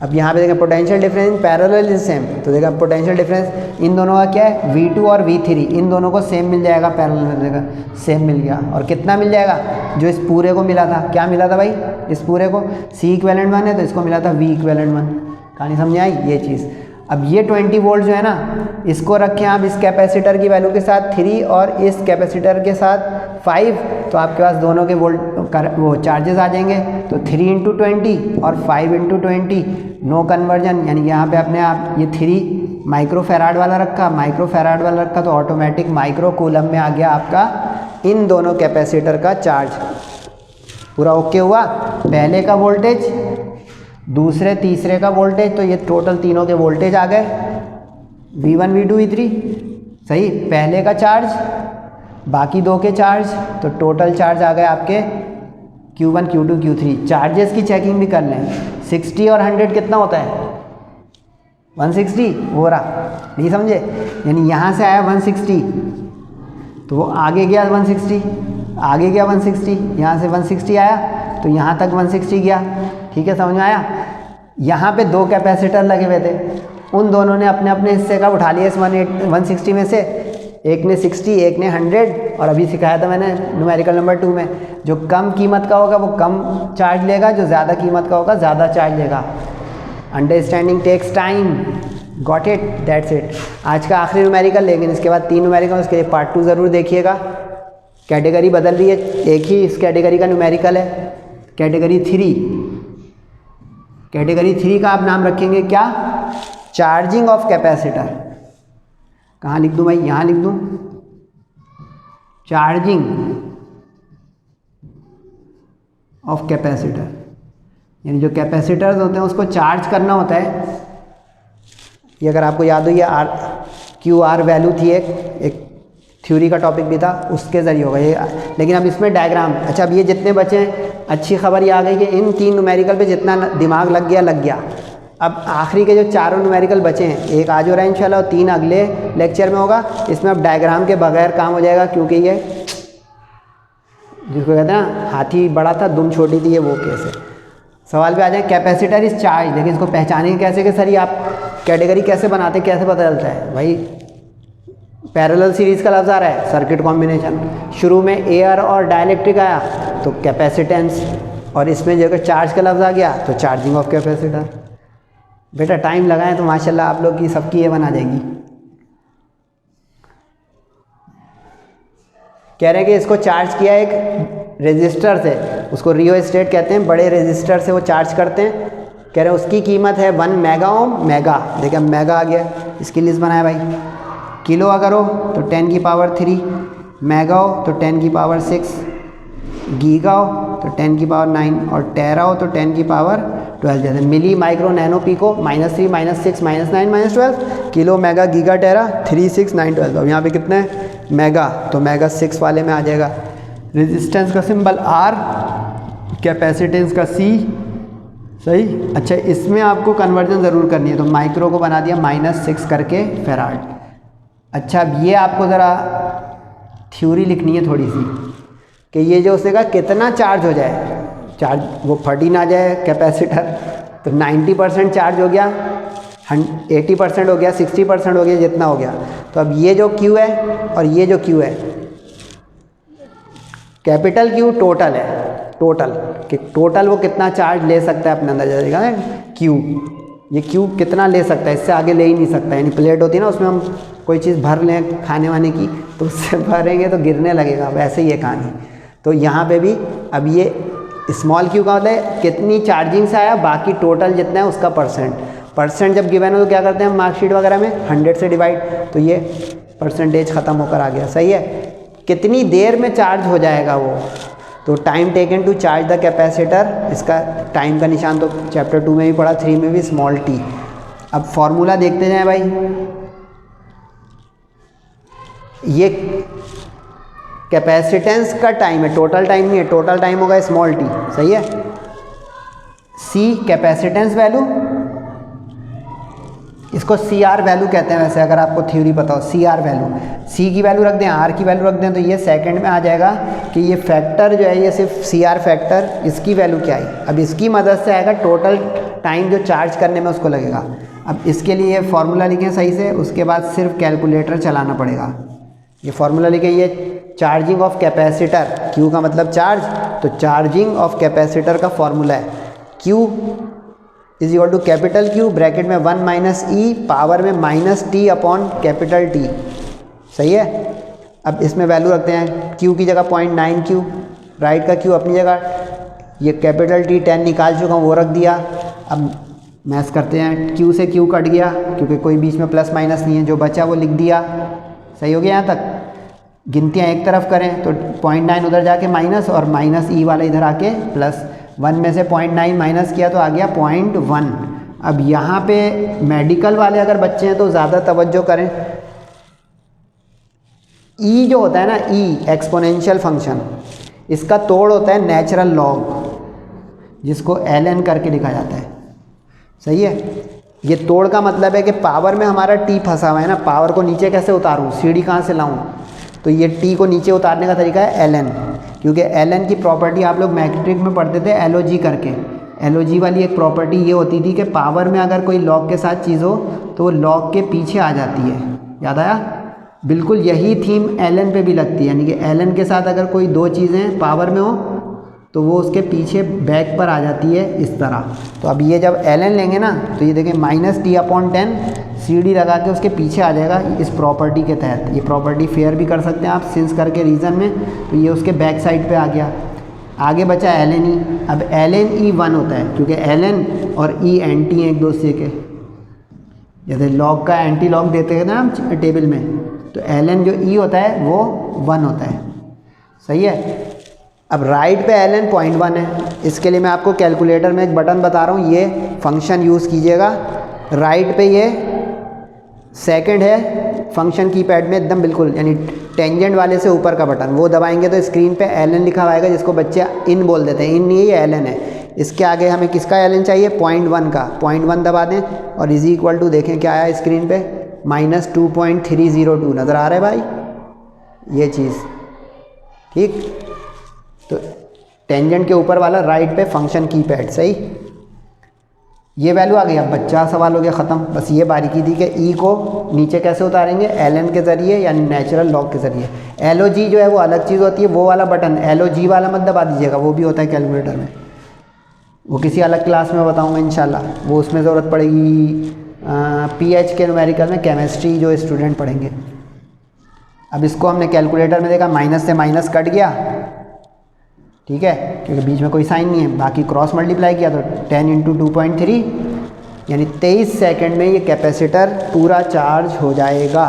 अब यहाँ पे देखें potential difference parallel is same, तो देखा पोटेंशियल डिफरेंस इन दोनों का क्या है V2 और V3, इन दोनों को सेम मिल जाएगा, पैरेलल में देखा सेम मिल गया। और कितना मिल जाएगा, जो इस पूरे को मिला था, क्या मिला था भाई, इस पूरे को C इक्विवेलेंट 1 है तो इसको मिला था V इक्विवेलेंट 1। कहानी समझ आई ये चीज़। अब ये 20 वोल्ट जो है ना, इसको रखें आप इस कैपेसिटर की वैल्यू के साथ 3 और इस कैपेसिटर के साथ 5, तो आपके पास दोनों के वो चार्जेस आ जाएंगे। तो 3 × 20 और 5 × 20, नो कन्वर्जन, यानी यहाँ पे अपने आप ये 3 माइक्रोफेराड वाला रखा, माइक्रोफेराड वाला रखा तो ऑटोमेटिक माइक्रो कूलम में आ गया आपका इन दोनों कैपेसिटर का चार्ज। पूरा ओके हुआ। पहले का वोल्टेज, दूसरे तीसरे का वोल्टेज, तो ये टोटल तीनों के वोल्टेज आ गए V1 V2 V3, सही। पहले का चार्ज, बाकी दो के चार्ज, तो टोटल चार्ज आ गए आपके Q1 Q2 Q3। चार्जेस की चेकिंग भी कर लें, 60 और 100 कितना होता है 160 हो रहा, नहीं समझे, यानी यहाँ से आया 160 तो वो आगे गया 160, आगे गया 160, यहाँ से 160 आया तो यहाँ तक 160 गया। ठीक है, समझ में आया। यहाँ पे दो कैपेसिटर लगे हुए थे, उन दोनों ने अपने अपने हिस्से का उठा लिया इस 160 में से, एक ने 60 एक ने 100। और अभी सिखाया था मैंने न्यूमेरिकल नंबर 2 में, जो कम कीमत का होगा वो कम चार्ज लेगा, जो ज़्यादा कीमत का होगा ज़्यादा चार्ज लेगा। Understanding takes time, got it, that's it. आज का आखिरी न्यूमेरिकल, लेकिन इसके बाद 3 न्यूमेरिकल, उसके लिए पार्ट 2 ज़रूर देखिएगा। कैटेगरी बदल रही है, एक ही इस कैटेगरी का न्यूमेरिकल है, कैटेगरी 3। कैटेगरी 3 का आप नाम रखेंगे क्या, चार्जिंग ऑफ कैपेसिटर। कहाँ लिख दूँ भाई, यहाँ लिख दूँ, चार्जिंग ऑफ कैपेसिटर, यानी जो कैपेसिटर्स होते हैं उसको चार्ज करना होता है। ये अगर आपको याद हो, ये QR वैल्यू थी, एक थ्योरी का टॉपिक भी था, उसके ज़रिए होगा ये। लेकिन अब इसमें डायग्राम, अच्छा अब ये जितने बचे हैं, अच्छी खबर ये आ गई कि इन 3 न्यूमेरिकल पे जितना दिमाग लग गया लग गया। अब आखिरी के जो 4 न्यूमेरिकल बचे हैं, एक आज हो रहा है इंशाल्लाह और 3 अगले लेक्चर में होगा। इसमें अब डायग्राम के बगैर काम हो जाएगा, क्योंकि ये जिसको कहते हैं ना हाथी बड़ा था दुम छोटी थी, ये वो केस है। सवाल पे आ जाए, कैपेसिटर इज चार्ज। देखिए इसको पहचानेंगे कैसे कि सर ये आप कैटेगरी कैसे बनाते, कैसे पता चलता है भाई। पैरेलल सीरीज़ का लफ्ज़ आ रहा है, सर्किट कॉम्बिनेशन, शुरू में एयर और डाइलेक्ट्रिक आया तो कैपेसिटेंस, और इसमें जो चार्ज का लफ्ज़ आ गया तो चार्जिंग ऑफ कैपेसिटर। बेटा टाइम लगाएं तो माशाल्लाह आप लोग की सबकी ये बना जाएगी। कह रहे हैं कि इसको चार्ज किया एक रेजिस्टर से, उसको रियोस्टेट कहते हैं, बड़े रेजिस्टर से वो चार्ज करते हैं। कह रहे हैं उसकी कीमत है 1 मेगा ओम, मेगा देखिए मेगा आ गया, इसकी लिस्ट बनाया भाई। किलो अगर हो तो 10 की पावर 3, मेगा हो तो 10 की पावर 6, गीगा हो तो 10 की पावर 9 और टेरा हो तो 10 की पावर 12। जैसे milli, micro, nano, pico, -3, -6, -9, -12, kilo, mega, giga, tera, 3, 6, 9, 12। अब यहाँ पे कितने हैं, मेगा, तो मेगा 6 वाले में आ जाएगा। रेजिस्टेंस का सिंबल R, कैपेसिटेंस का C, सही। अच्छा इसमें आपको कन्वर्जन ज़रूर करनी है, तो माइक्रो को बना दिया -6 करके फेराड। अच्छा अब ये आपको ज़रा थ्योरी लिखनी है थोड़ी सी, कि ये जो उसने कहा कितना चार्ज हो जाए, चार्ज वो फट ही ना जाए कैपेसिटर, तो 90% चार्ज हो गया, 80% हो गया, 60% हो गया, जितना हो गया। तो अब ये जो Q है और ये जो Q है, कैपिटल Q टोटल है, टोटल कि टोटल वो कितना चार्ज ले सकता है अपने अंदर, जाएगा Q, ये Q कितना ले सकता है, इससे आगे ले ही नहीं सकता। यानी प्लेट होती है ना, उसमें हम कोई चीज़ भर लें खाने वाने की, तो उससे भरेंगे तो गिरने लगेगा, वैसे ही ये कहानी। तो यहाँ पे भी अब ये स्मॉल Q का होता है कितनी चार्जिंग से आया, बाकी टोटल जितना है उसका परसेंट। परसेंट जब गिवन हो तो क्या करते हैं हम मार्कशीट वगैरह में 100 से डिवाइड, तो ये परसेंटेज ख़त्म होकर आ गया। सही है। कितनी देर में चार्ज हो जाएगा वो, तो time taken to charge the capacitor, इसका टाइम का निशान तो चैप्टर 2 में भी पढ़ा, 3 में भी, स्मॉल टी। अब फॉर्मूला देखते जाएं भाई। ये कैपेसिटेंस का टाइम है, टोटल टाइम नहीं है, टोटल टाइम होगा स्मॉल टी। सही है। सी कैपेसिटेंस वैल्यू, इसको सी आर वैल्यू कहते हैं वैसे, अगर आपको थ्योरी पता हो। सी आर वैल्यू, सी की वैल्यू रख दें, आर की वैल्यू रख दें, तो ये सेकंड में आ जाएगा कि ये फैक्टर जो है, ये सिर्फ सी आर फैक्टर, इसकी वैल्यू क्या है। अब इसकी मदद से आएगा टोटल टाइम जो चार्ज करने में उसको लगेगा। अब इसके लिए फॉर्मूला लिखें सही से, उसके बाद सिर्फ कैलकुलेटर चलाना पड़ेगा। ये फॉर्मूला लिखें, ये चार्जिंग ऑफ कैपेसिटर, क्यू का मतलब चार्ज, तो चार्जिंग ऑफ कैपेसिटर का फॉर्मूला है q is equal to capital Q bracket में 1 माइनस ई पावर में minus t upon capital T. सही है। अब इसमें वैल्यू रखते हैं, क्यू की जगह 0.9 क्यू, राइट का क्यू अपनी जगह, ये कैपिटल टी 10 निकाल चुका हूँ वो रख दिया। अब मैथ करते हैं, क्यू से क्यू कट गया क्योंकि कोई बीच में प्लस माइनस नहीं है, जो बचा वो लिख दिया। सही हो गया यहाँ तक। गिनतियाँ एक तरफ करें तो 0.9 उधर जाके माइनस, और माइनस ई वाला इधर आके प्लस, 1 में से 0.9 माइनस किया तो आ गया 0.1। अब यहाँ पे मेडिकल वाले अगर बच्चे हैं तो ज़्यादा तवज्जो करें। ई जो होता है ना, ई एक्सपोनेंशियल फंक्शन, इसका तोड़ होता है नेचुरल लॉग, जिसको ln करके लिखा जाता है। सही है। ये तोड़ का मतलब है कि पावर में हमारा टी फंसा हुआ है ना, पावर को नीचे कैसे उतारूँ, सीढ़ी कहाँ से लाऊँ, तो ये टी को नीचे उतारने का तरीका है ln, क्योंकि ln की प्रॉपर्टी आप लोग मैट्रिक में पढ़ते थे LOG करके। LOG वाली एक प्रॉपर्टी ये होती थी कि पावर में अगर कोई लॉग के साथ चीज़ हो तो वो लॉग के पीछे आ जाती है। याद आया। बिल्कुल यही थीम ln पे भी लगती है, यानी कि ln के साथ अगर कोई दो चीज़ें पावर में हो तो वो उसके पीछे बैक पर आ जाती है इस तरह। तो अब ये जब ln लेंगे ना, तो ये देखें माइनस टी अपॉन 10 सीढ़ी लगा के उसके पीछे आ जाएगा इस प्रॉपर्टी के तहत। ये प्रॉपर्टी फेयर भी कर सकते हैं आप सिंस करके रीज़न में, तो ये उसके बैक साइड पे आ गया। आगे बचा ln e। अब ln e 1 होता है क्योंकि ln और e एंटी हैं एक दूसरे के। जैसे लॉग का एंटी लॉग देते हैं ना हम टेबल में, तो ln जो e होता है वो 1 होता है। सही है। अब राइट पे ln 0.1 है। इसके लिए मैं आपको कैलकुलेटर में एक बटन बता रहा हूँ, ये फंक्शन यूज़ कीजिएगा। राइट पे ये सेकंड है फंक्शन कीपैड में एकदम बिल्कुल, यानी टेंजेंट वाले से ऊपर का बटन, वो दबाएंगे तो स्क्रीन पे ln लिखा हुआ आएगा, जिसको बच्चे इन बोल देते हैं। इन नहीं है, ये ln है। इसके आगे हमें किसका ln चाहिए, 0.1 का। 0.1 दबा दें और इज इक्वल टू देखें क्या आया स्क्रीन पे, -2.302 नज़र आ रहा है भाई ये चीज़। ठीक, तो टेंजेंट के ऊपर वाला राइट पे फंक्शन कीपैड। सही, ये वैल्यू आ गई। अब बच्चा सवाल हो गया ख़त्म। बस ये बारीकी थी कि ई को नीचे कैसे उतारेंगे, ln के ज़रिए यानी नेचुरल लॉग के ज़रिए। LOG जो है वो अलग चीज़ होती है, वो वाला बटन LOG वाला मत दबा दीजिएगा, वो भी होता है कैलकुलेटर में। वो किसी अलग क्लास में बताऊँगा इंशाल्लाह, वो उसमें ज़रूरत पड़ेगी PH के न्यूमेरिकल में, केमिस्ट्री जो स्टूडेंट पढ़ेंगे। अब इसको हमने कैलकुलेटर में देखा, माइनस से माइनस कट गया, ठीक है, क्योंकि बीच में कोई साइन नहीं है। बाकी क्रॉस मल्टीप्लाई किया तो 10 × 2.3 यानी 23 सेकंड में ये कैपेसिटर पूरा चार्ज हो जाएगा।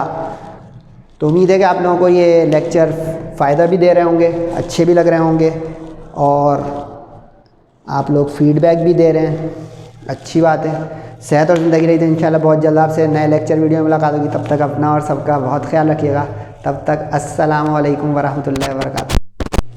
तो उम्मीद है कि आप लोगों को ये लेक्चर फ़ायदा भी दे रहे होंगे, अच्छे भी लग रहे होंगे, और आप लोग फीडबैक भी दे रहे हैं, अच्छी बात है। सेहत और ज़िंदगी रही तो इंशाल्लाह बहुत जल्द आपसे नए लेक्चर वीडियो में मुलाकात होगी। तब तक अपना और सबका बहुत ख्याल रखिएगा। तब तक अस्सलामु अलैकुम वरहमतुल्लाहि वबरकातुहू।